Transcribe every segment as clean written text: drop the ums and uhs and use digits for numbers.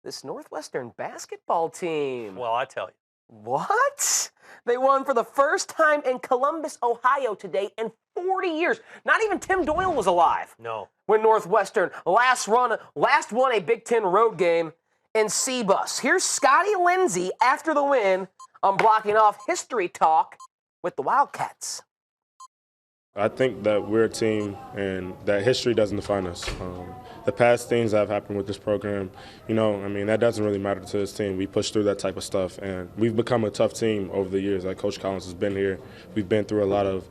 this Northwestern basketball team. Well, I tell you. What? They won for the first time in Columbus, Ohio today in 40 years. Not even Tim Doyle was alive. No. When Northwestern last won a Big Ten road game in C-Bus. Here's Scotty Lindsey after the win on Blocking Off History Talk with the Wildcats. I think that we're a team and that history doesn't define us. The past things that have happened with this program, that doesn't really matter to this team. We push through that type of stuff, and we've become a tough team over the years. Like Coach Collins has been here. We've been through a lot of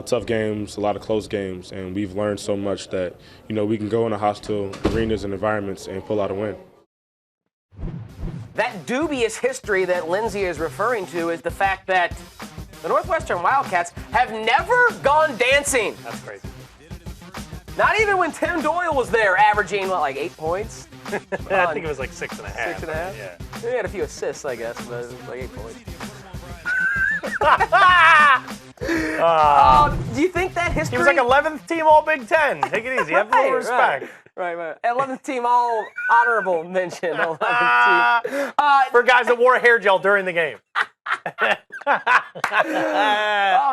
tough games, a lot of close games, and we've learned so much that, we can go into hostile arenas and environments and pull out a win. That dubious history that Lindsey is referring to is the fact that the Northwestern Wildcats have never gone dancing. That's crazy. Not even when Tim Doyle was there, averaging, 8 points? I think it was like 6.5. 6.5? Yeah. He had a few assists, I guess, but it was like 8 points. Do you think that history... He was like 11th team All Big Ten. Take it easy. Have a little respect. Right. 11th team All Honorable Mention. 11th team. For guys that wore hair gel during the game.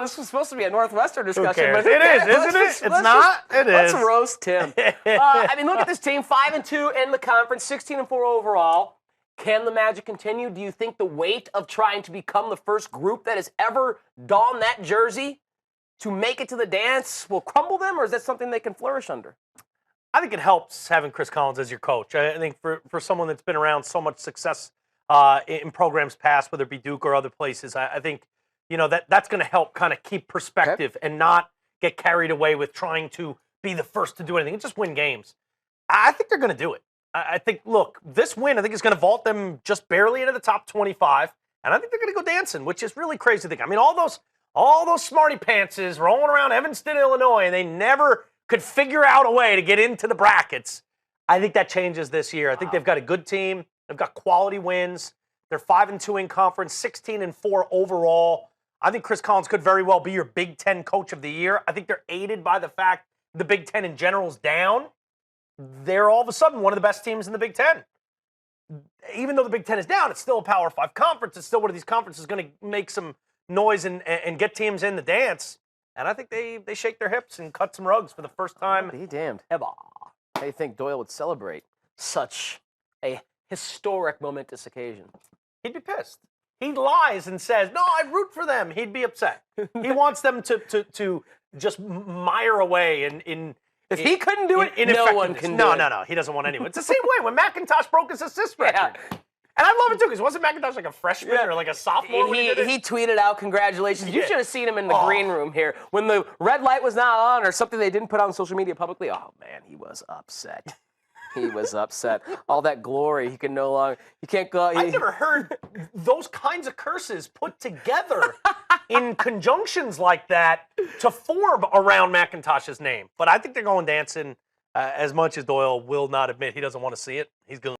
This was supposed to be a Northwestern discussion. But it is, isn't it? It's not? It is. Let's roast Tim. Look at this team, 5-2 in the conference, 16-4 overall. Can the magic continue? Do you think the weight of trying to become the first group that has ever donned that jersey to make it to the dance will crumble them, or is that something they can flourish under? I think it helps having Chris Collins as your coach. I think for someone that's been around so much success in programs past, whether it be Duke or other places, I think that's going to help kind of keep perspective and not get carried away with trying to be the first to do anything and just win games. I think they're going to do it. I think, look, this win, I think is going to vault them just barely into the top 25, and I think they're going to go dancing, which is really crazy to think. I mean, all those smarty pantses rolling around Evanston, Illinois, and they never could figure out a way to get into the brackets. I think that changes this year. I think they've got a good team. They've got quality wins. They're 5-2 in conference, 16-4 overall. I think Chris Collins could very well be your Big Ten Coach of the Year. I think they're aided by the fact the Big Ten in general is down. They're all of a sudden one of the best teams in the Big Ten. Even though the Big Ten is down, it's still a Power 5 conference. It's still one of these conferences going to make some noise and get teams in the dance. And I think they shake their hips and cut some rugs for the first time. Be damned. How do you think Doyle would celebrate such a historic, momentous occasion? He'd be pissed. He lies and says, no, I root for them. He'd be upset. He wants them to just mire away in If he couldn't do it, no one can do it. No. He doesn't want anyone. It's the same way when McIntosh broke his assist record. Yeah. And I love it, too, because wasn't McIntosh like a freshman or like a sophomore when he did it? He tweeted out congratulations. You should have seen him in the green room here. When the red light was not on or something they didn't put on social media publicly, oh, man, he was upset. He was upset. All that glory, he can't go. I've never heard those kinds of curses put together in conjunctions like that to form around McIntosh's name. But I think they're going dancing as much as Doyle will not admit he doesn't want to see it. He's going